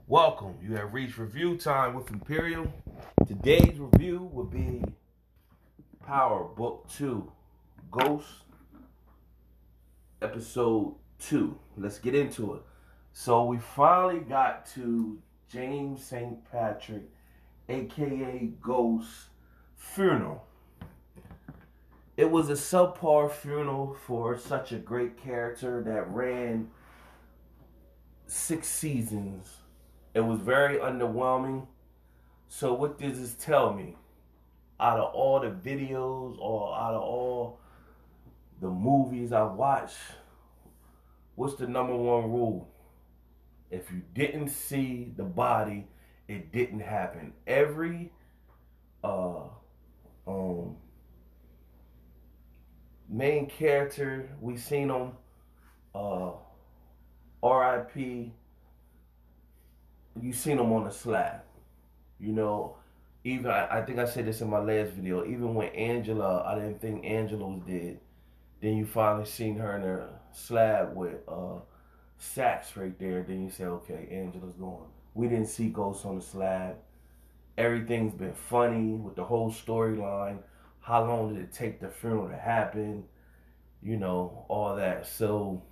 Welcome. You have reached review time with Emperiol. Today's review will be Power Book 2, Ghost, Episode 2. Let's get into it. So we finally got to James St. Patrick, aka Ghost's funeral. It was a subpar funeral for such a great character that ran 6 seasons. It was very underwhelming. So what does this tell me? Out of all the videos or out of all the movies I watched, what's the number one rule? If you didn't see the body, it didn't happen. Every main character we seen them, R.I.P. You seen them on the slab. You know, even I think I said this in my last video. Even when Angela, I didn't think Angela was dead. Then you finally seen her in a slab with sacks right there. Then you say, okay, Angela's gone. We didn't see Ghost on the slab. Everything's been funny with the whole storyline. How long did it take the funeral to happen? You know, all that. So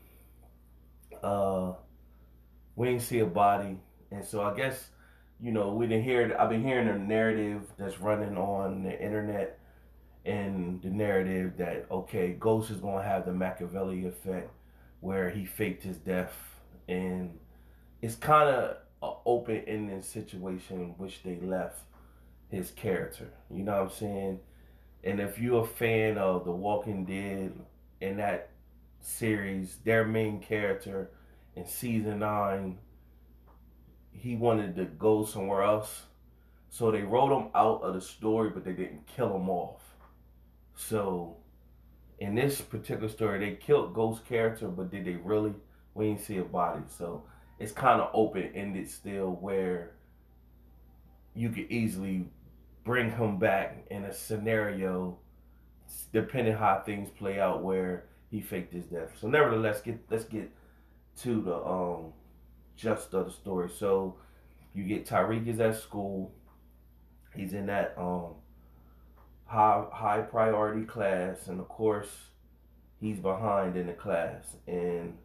we didn't see a body. And so I guess, you know, we didn't hear. I've been hearing a narrative that's running on the internet, and the narrative that okay, Ghost is gonna have the Machiavelli effect, where he faked his death, and it's kind of an open-ended situation in which they left his character. You know what I'm saying? And if you're a fan of The Walking Dead in that series, their main character in season 9. He wanted to go somewhere else. So they wrote him out of the story, but they didn't kill him off. So in this particular story, they killed Ghost's character, but did they really? We didn't see a body. So it's kind of open-ended still, where you could easily bring him back in a scenario, depending how things play out, where he faked his death. So nevertheless, let's get to the just of the story. So you get Tariq is at school. He's in that high priority class, and of course he's behind in the class. And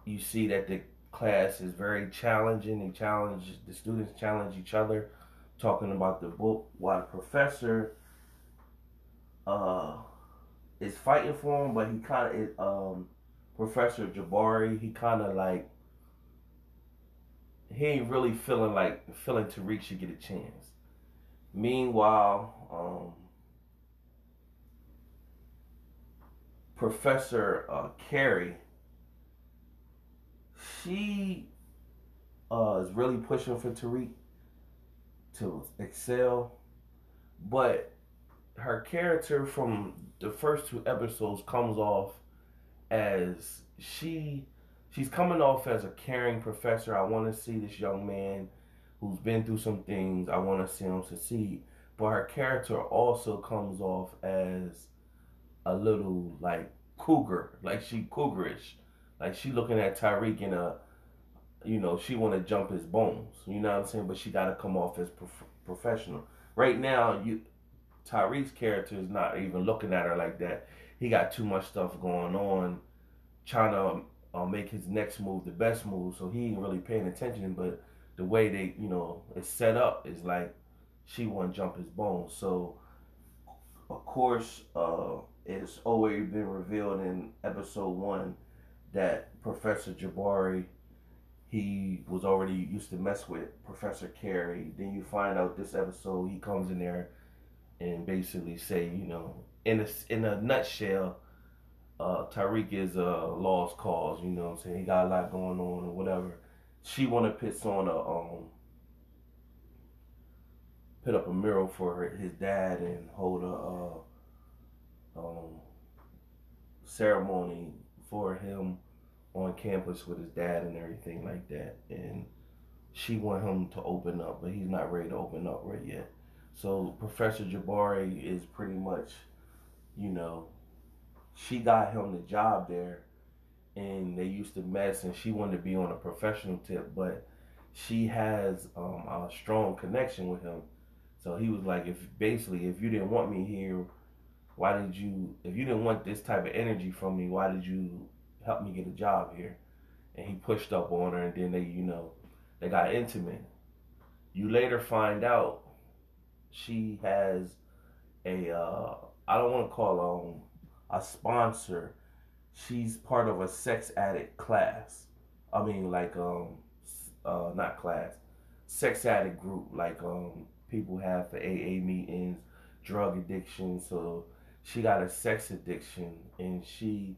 you see that the class is very challenging. The students challenge each other, talking about the book, while the professor is fighting for him, but he kind of Professor Jabari, he kind of like, he ain't really feeling Tariq should get a chance. Meanwhile, Professor Carrie, she is really pushing for Tariq to excel, but her character from the first 2 episodes comes off as she's coming off as a caring professor. I want to see this young man who's been through some things. I want to see him succeed. But her character also comes off as a little like cougar, like she cougarish, like she looking at Tariq in a, you know, she want to jump his bones. You know what I'm saying? But she got to come off as professional. Right now, Tariq's character is not even looking at her like that. He got too much stuff going on, trying to make his next move the best move, so he ain't really paying attention. But the way they, you know, it's set up is like she want to jump his bones. So, of course, it's already been revealed in episode 1 that Professor Jabari, he was already used to mess with Professor Carey. Then you find out this episode he comes in there and basically say, you know, in a nutshell, Tariq is a lost cause. You know what I'm saying? He got a lot going on or whatever. She want to put up a mural for his dad and hold a ceremony for him on campus with his dad and everything like that. And she want him to open up, but he's not ready to open up right yet. So Professor Jabari is pretty much, you know, she got him the job there, and they used to mess, and she wanted to be on a professional tip, but she has a strong connection with him. So he was like, if you didn't want me here, why did you? If you didn't want this type of energy from me, why did you help me get a job here? And he pushed up on her, and then they got intimate. You later find out she has a I don't want to call a sponsor. She's part of a sex addict class. I mean, like not class, sex addict group. Like people have for AA meetings, drug addiction. So she got a sex addiction, and she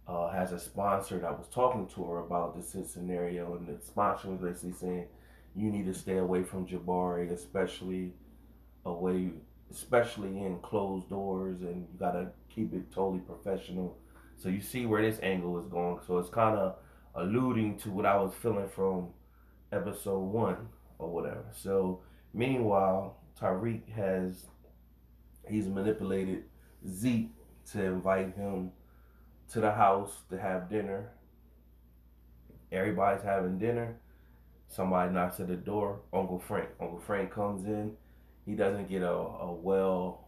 has a sponsor that was talking to her about this scenario, and the sponsor was basically saying, you need to stay away from Jabari, away, especially in closed doors, and you gotta keep it totally professional. So you see where this angle is going. So it's kind of alluding to what I was feeling from episode one or whatever. So meanwhile, he's manipulated Zeke to invite him to the house to have dinner. Everybody's having dinner. Somebody knocks at the door. Uncle Frank. Uncle Frank comes in. He doesn't get a well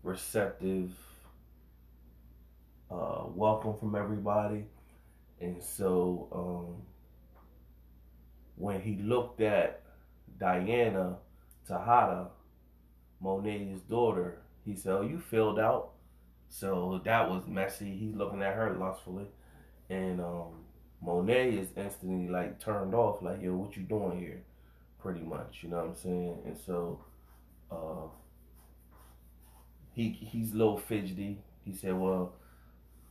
receptive welcome from everybody. And so when he looked at Diana Tejada, Monet's daughter, he said, "Oh, you filled out." So that was messy. He's looking at her lustfully, and Monet is instantly like turned off, like, "Yo, what you doing here?" Pretty much, you know what I'm saying? And so uh, he's a little fidgety. He said, "Well,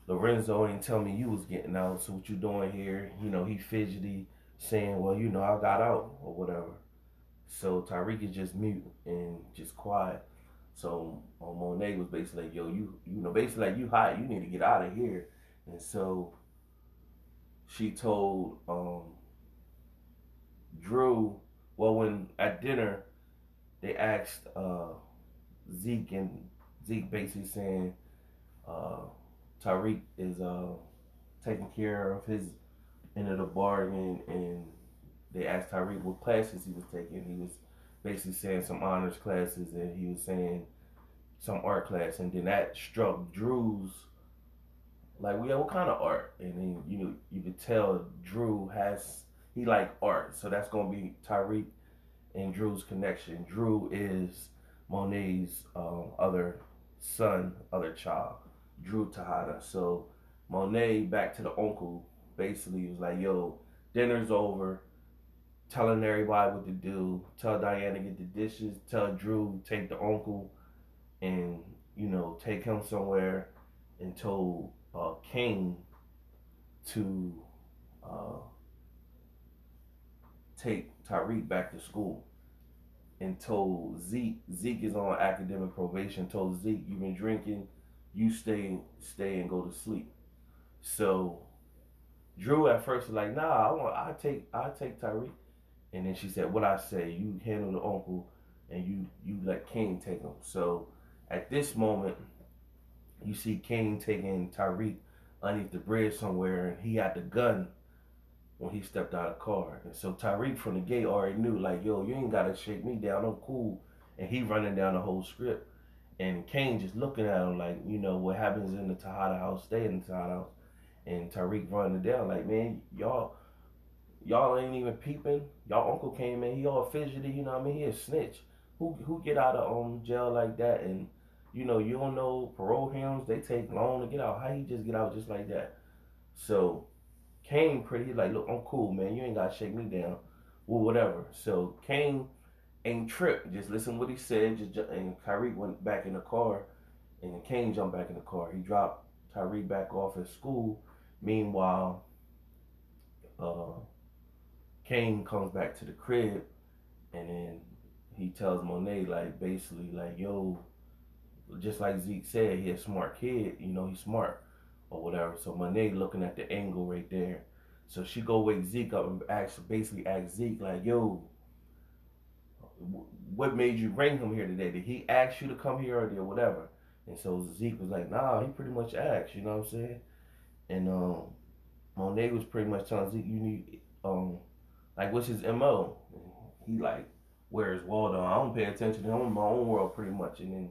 Lorenzo ain't tell me you was getting out, so what you doing here?" He fidgety, saying, "Well, I got out," or whatever. So Tariq is just mute and just quiet. So Monet was basically like, "Yo, basically like, you hot, you need to get out of here." And so she told Drew, well, when at dinner they asked Zeke, and Zeke basically saying uh, Tariq is taking care of his end of the bargain, and they asked Tariq what classes he was taking. He was basically saying some honors classes, and he was saying some art class, and then that struck Drew's, like, yeah, what kind of art? And then you could tell he like art, so that's gonna be Tariq and Drew's connection. Drew is Monet's other child, Drew Tejada. So Monet, back to the uncle, basically was like, "Yo, dinner's over." Telling everybody what to do. Tell Diana to get the dishes. Tell Drew take the uncle and take him somewhere. And told King to uh, take Tariq back to school. And told Zeke is on academic probation. Told Zeke, "You've been drinking. You stay and go to sleep." So Drew at first was like, "Nah, I take Tariq." And then she said, "What I say, you handle the uncle, and you let King take him." So at this moment, you see King taking Tariq underneath the bridge somewhere, and he had the gun when he stepped out of the car. And so Tariq from the gate already knew, like, "Yo, you ain't gotta shake me down, I'm cool." And he running down the whole script. And Kane just looking at him like, what happens in the Tejada house, stay in the Tejada house. And Tariq running down like, "Man, y'all ain't even peeping. Y'all uncle came in, he all fidgety, you know what I mean? He a snitch. Who get out of jail like that? And you don't know parole hearings, they take long to get out. How he just get out just like that?" So Kane he's like, "Look, I'm cool, man. You ain't gotta shake me down." Well, whatever. So Kane ain't tripped. Just listen what he said. And Tariq went back in the car, and then Kane jumped back in the car. He dropped Tariq back off at school. Meanwhile, uh, Kane comes back to the crib, and then he tells Monet, like, basically like, "Yo," just like Zeke said, he a smart kid. He's smart or whatever. So Monet looking at the angle right there. So she go wake Zeke up and basically ask Zeke, like, "Yo, what made you bring him here today? Did he ask you to come here or whatever?" And so Zeke was like, "Nah, he pretty much asked," you know what I'm saying? And Monet was pretty much telling Zeke, you need like what's his MO? He like, where's Waldo? I don't pay attention to him in my own world pretty much. And then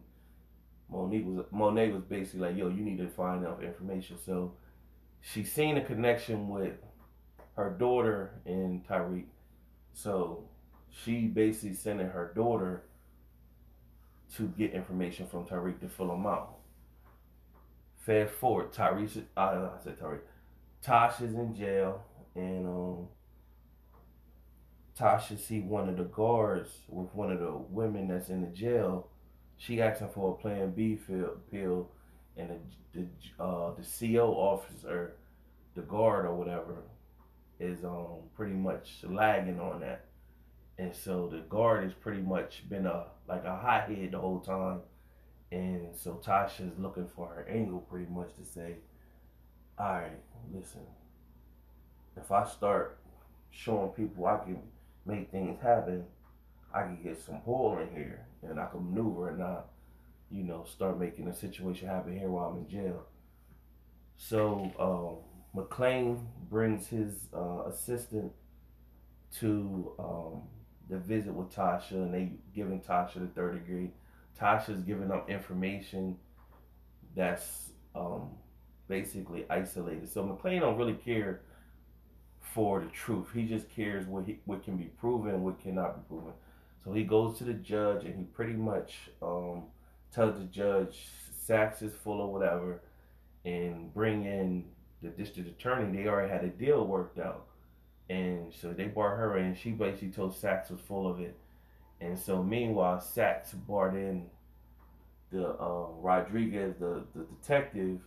Monet was basically like, yo, you need to find out information. So she seen a connection with her daughter and Tariq. So she basically sending her daughter to get information from Tariq to fill him out. Fast forward, I said Tariq. Tasha's in jail, and Tasha see one of the guards with one of the women that's in the jail. She asking for a Plan B pill, and the CO officer, the guard or whatever, is pretty much lagging on that. And so the guard has pretty much been a hothead the whole time. And so Tasha's looking for her angle pretty much to say, all right, listen, if I start showing people I can make things happen, I can get some pull in here and I can maneuver and not, start making a situation happen here while I'm in jail. So McClane brings his assistant to the visit with Tasha, and they giving Tasha the third degree. Tasha's giving them information that's basically isolated. So McClane don't really care for the truth. He just cares what can be proven, what cannot be proven. So he goes to the judge and he pretty much tells the judge Sachs is full of whatever, and bring in the district attorney. They already had a deal worked out. And so they brought her in. She basically told Sachs was full of it. And so meanwhile, Sachs brought in the Rodriguez, the detective,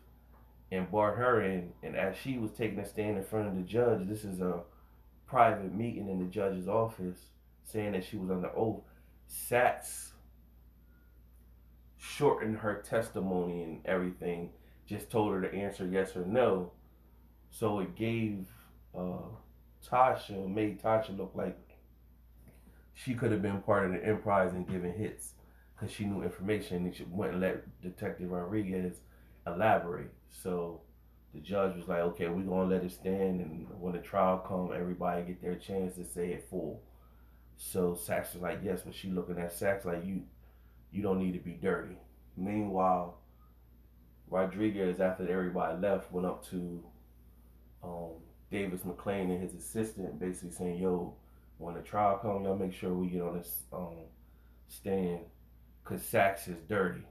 and brought her in. And as she was taking a stand in front of the judge, this is a private meeting in the judge's office, saying that she was under oath. Sachs shortened her testimony and everything, just told her to answer yes or no. So it gave made Tasha look like she could have been part of the emprise and giving hits because she knew information, and she went and let Detective Rodriguez elaborate. So the judge was like, okay, we're going to let it stand, and when the trial comes, everybody get their chance to say it full. So Sachs was like, yes, but she looking at Sachs like, you don't need to be dirty. Meanwhile, Rodriguez, after everybody left, went up to Davis McClane and his assistant, basically saying, yo, when the trial comes, y'all make sure we get on this stand, because Sachs is dirty.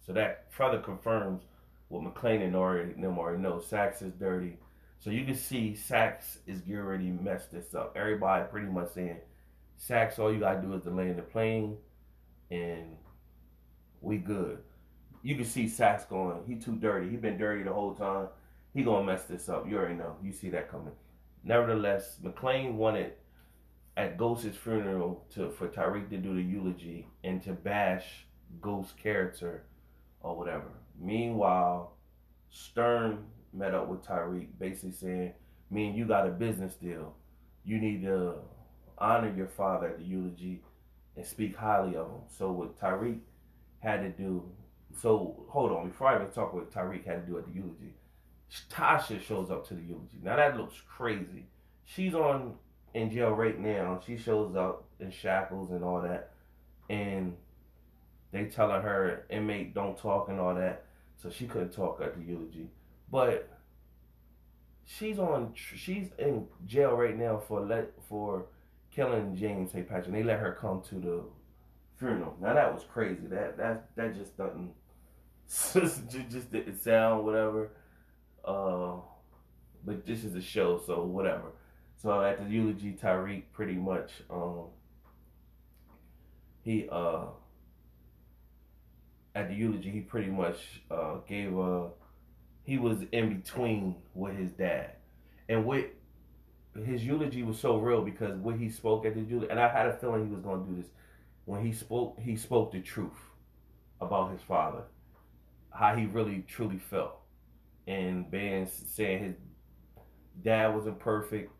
So that further confirms what McClane and already know. Sachs is dirty. So you can see Sachs is getting ready to mess this up. Everybody pretty much saying, Sachs, all you gotta do is to land the plane and we good. You can see Sachs going, he too dirty. He been dirty the whole time. He gonna mess this up. You already know. You see that coming. Nevertheless, McClane wanted at Ghost's funeral for Tariq to do the eulogy and to bash Ghost's character or whatever. Meanwhile, Stern met up with Tariq, basically saying, me and you got a business deal. You need to honor your father at the eulogy and speak highly of him. So what Tariq had to do, so hold on, before I even talk what Tariq had to do at the eulogy, Tasha shows up to the eulogy. Now that looks crazy. She's in jail right now. She shows up in shackles and all that, and they telling her inmate don't talk and all that, so she couldn't talk at the eulogy. But she's in jail right now for killing James St. Patrick. They let her come to the funeral. Now that was crazy. That just doesn't just didn't sound whatever. But this is a show, so whatever. So at the eulogy, Tariq pretty much he at the eulogy he pretty much gave he was in between with his dad, and what his eulogy was so real because what he spoke at the eulogy, and I had a feeling he was going to do this. When he spoke the truth about his father, how he really truly felt, and saying his dad wasn't perfect,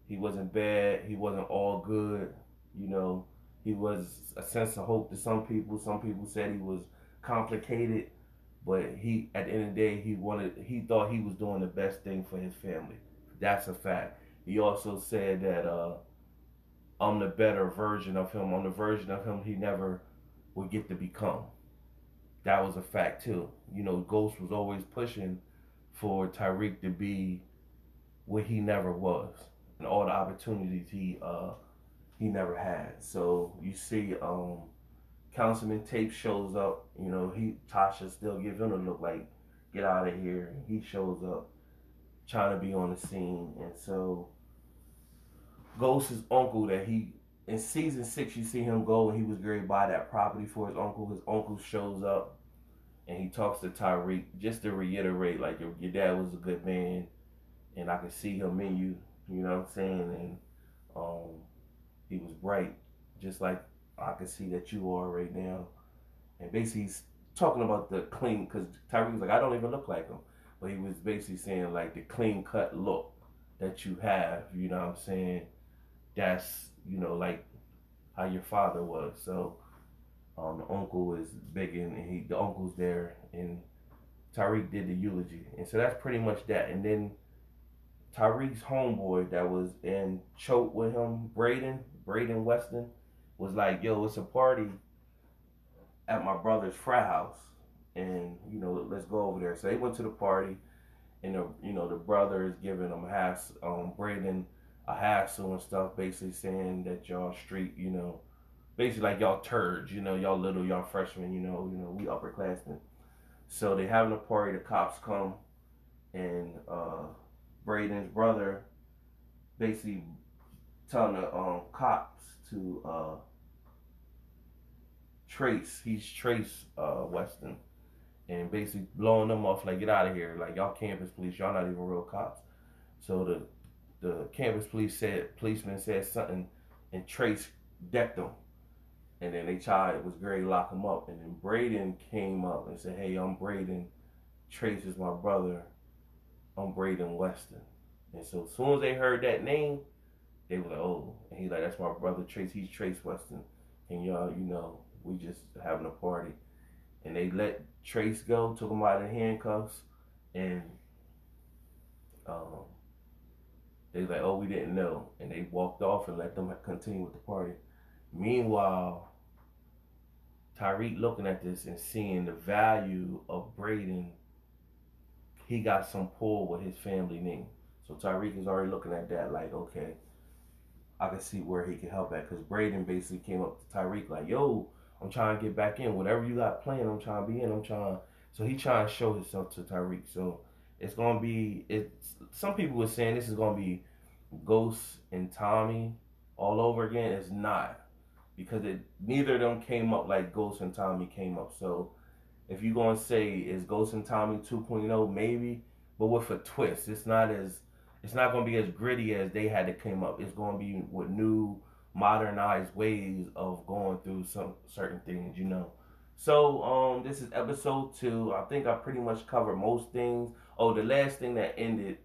he wasn't bad, he wasn't all good, he was a sense of hope to some people. Some people said he was complicated, but he at the end of the day he thought he was doing the best thing for his family. That's a fact. He also said that I'm the better version of him. I'm the version of him he never would get to become. That was a fact too. Ghost was always pushing for Tariq to be what he never was, and all the opportunities he never had. So you see, Councilman Tape shows up. Tasha still gives him a look like, get out of here. And he shows up trying to be on the scene, and so Ghost's uncle that he in season 6 you see him go and he was going to buy that property for his uncle. His uncle shows up and he talks to Tariq just to reiterate like your dad was a good man and I can see him in you. You know what I'm saying? And he was bright, just like I can see that you are right now. And basically, he's talking about the clean, because Tyree was like, I don't even look like him. But he was basically saying, like, the clean cut look that you have, you know what I'm saying? That's, like how your father was. So the uncle is big, and the uncle's there, and Tariq did the eulogy. And so that's pretty much that. And then Tariq's homeboy that was in Choke with him, Braden Weston, was like, yo, it's a party at my brother's frat house. And, let's go over there. So they went to the party, and the brother is giving them Braden a hassle and stuff, basically saying that y'all street, basically like y'all turds, y'all little, y'all freshmen, we upperclassmen. So they having a party, the cops come, and Braden's brother basically telling the cops to trace Weston, and basically blowing them off like, get out of here, like y'all campus police, y'all not even real cops. So the campus policeman said something, and Trace decked them, and then they tried, was great, lock him up, and then Braden came up and said, hey, I'm Braden, Trace is my brother, I'm Braden Weston. And so as soon as they heard that name, they were like, oh. And he's like, that's my brother Trace, he's Trace Weston. And y'all, we just having a party. And they let Trace go, took him out of handcuffs, and they was like, oh, we didn't know. And they walked off and let them continue with the party. Meanwhile, Tariq looking at this and seeing the value of Braden, he got some pull with his family name. So Tariq is already looking at that like, okay, I can see where he can help at. Because Braden basically came up to Tariq like, yo, I'm trying to get back in. Whatever you got planned, I'm trying to be in. So he trying to show himself to Tariq. So it's going to be, some people were saying this is going to be Ghost and Tommy all over again. It's not. Because neither of them came up like Ghost and Tommy came up. So if you're going to say, is Ghost and Tommy 2.0, maybe, but with a twist. It's not going to be as gritty as they had to come up. It's going to be with new, modernized ways of going through some certain things, So this is episode 2. I think I pretty much covered most things. Oh, the last thing that ended,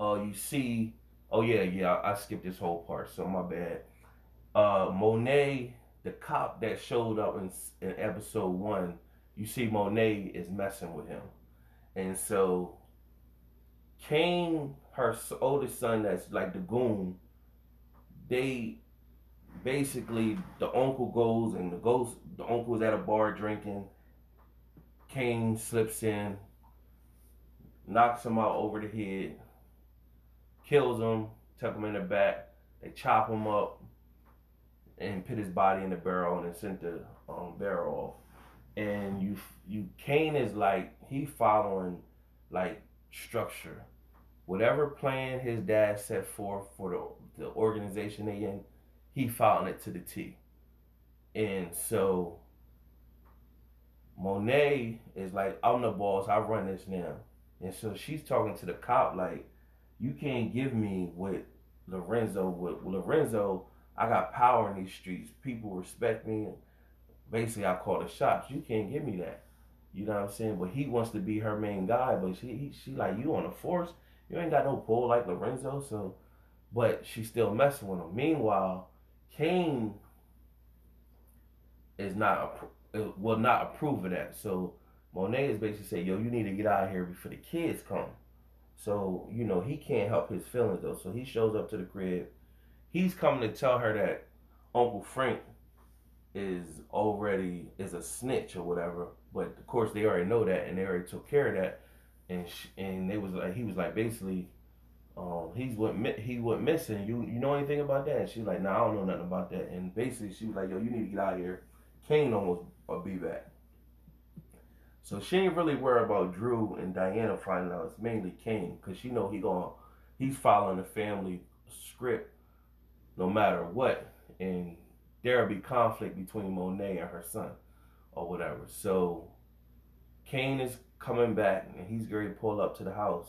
you see, oh yeah, I skipped this whole part, so my bad. Monet, the cop that showed up in episode 1, you see Monet is messing with him. And so Kane, her oldest son, that's like the goon, they basically, the uncle goes, and the uncle is at a bar drinking. Kane slips in, knocks him out over the head, kills him, tuck him in the back. They chop him up and put his body in the barrel and sent the barrel off. And Kane is like, he following like structure. Whatever plan his dad set forth for the organization they in, he following it to the T. And so Monet is like, I'm the boss, I run this now. And so she's talking to the cop like, you can't give me what Lorenzo would. Lorenzo, I got power in these streets. People respect me. Basically, I call the shots. You can't give me that. You know what I'm saying? But he wants to be her main guy. But she like, you on the force. You ain't got no pull like Lorenzo. So, but she's still messing with him. Meanwhile, Kane will not approve of that. So Monet is basically saying, yo, you need to get out of here before the kids come. So, you know, he can't help his feelings though. So he shows up to the crib. He's coming to tell her that Uncle Frank is a snitch or whatever. But of course they already know that and they already took care of that. And they was like he was like basically he went missing. You know anything about that? And she was like, nah, I don't know nothing about that. And basically she was like, yo, you need to get out of here. Kane almost be back. So she ain't really worried about Drew and Diana finding out. It's mainly Kane because she know he's following the family script no matter what, and there'll be conflict between Monet and her son or whatever. So Kane is coming back and he's going to pull up to the house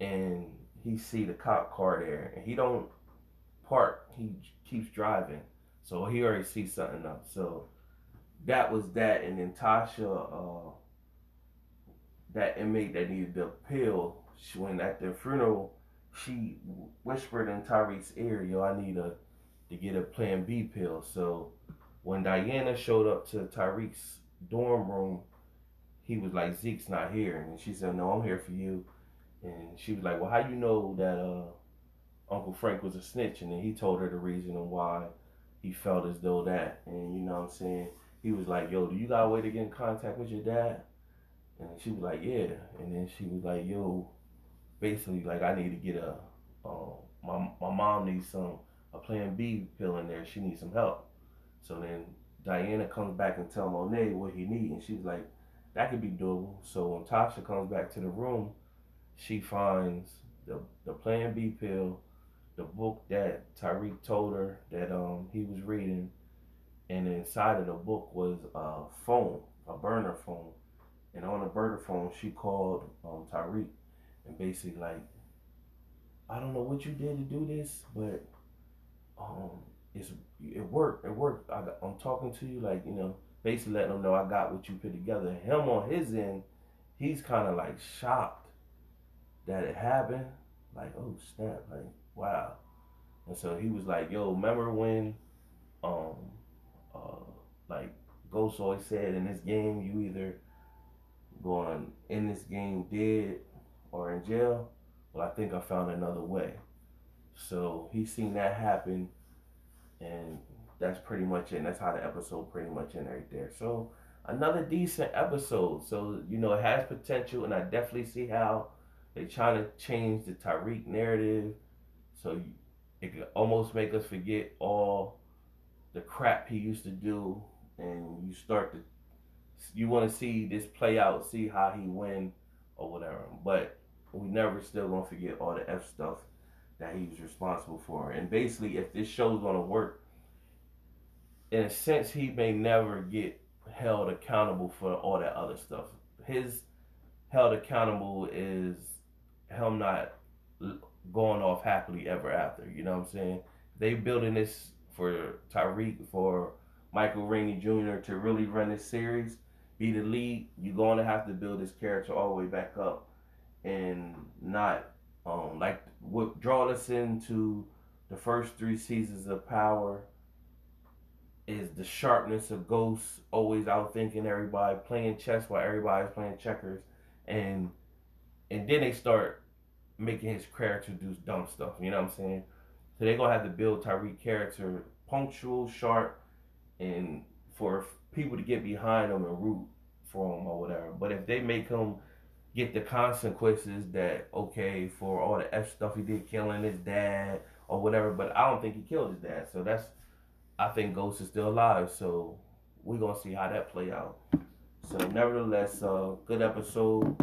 and he see the cop car there and he don't park. He keeps driving, so he already sees something up. So that was that, and then Tasha, that inmate that needed the pill, when at the funeral, she whispered in Tariq's ear, yo, I need to get a Plan B pill. So when Diana showed up to Tariq's dorm room, he was like, Zeke's not here. And she said, no, I'm here for you. And she was like, well, how you know that Uncle Frank was a snitch? And then he told her the reason why he felt as though that. And you know what I'm saying? He was like, yo, do you got a way to get in contact with your dad? And she was like, yeah. And then she was like, yo, basically, like, I need to get my mom needs a Plan B pill in there. She needs some help. So then Diana comes back and tell Monet what he needs. And she was like, that could be doable. So when Tasha comes back to the room, she finds the Plan B pill, the book that Tariq told her that he was reading, and inside of the book was a phone, a burner phone. And on the burner phone, she called Tariq and basically like, I don't know what you did to do this, but um, it worked. It worked. I'm talking to you, like, you know, basically letting them know I got what you put together. Him on his end, he's kind of like shocked that it happened. Like, oh snap, like wow. And so he was like, yo, remember when um uh like Ghost always said, in this game you either going in this game dead or in jail? Well, I think I found another way. So he seen that happen, and that's pretty much it. And that's how the episode pretty much ended right there. So another decent episode. So you know it has potential, and I definitely see how they trying to change the Tariq narrative. So it could almost make us forget all the crap he used to do, and you want to see this play out, see how he win or whatever. But we never still gonna forget all the F stuff that he was responsible for. And basically, if this show's gonna work, in a sense, he may never get held accountable for all that other stuff. His held accountable is him not going off happily ever after. You know what I'm saying? They building this for Tariq, for Michael Rainey Jr. to really run this series, be the lead. You're going to have to build this character all the way back up, and not like what draw us into the first 3 seasons of Power is the sharpness of Ghost, always outthinking everybody, playing chess while everybody's playing checkers, and then they start making his character do dumb stuff. You know what I'm saying? So they're gonna have to build Tariq character punctual, sharp, and for people to get behind him and root for him or whatever. But if they make him get the consequences that, okay, for all the F stuff he did, killing his dad or whatever, but I don't think he killed his dad. So I think Ghost is still alive. So we're gonna see how that play out. So nevertheless, good episode.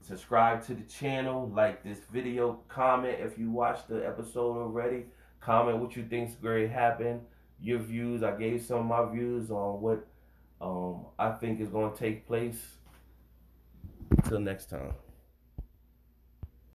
Subscribe to the channel, like this video, comment if you watched the episode already. Comment what you think's going to happen, your views. I gave some of my views on what I think is going to take place. Until next time.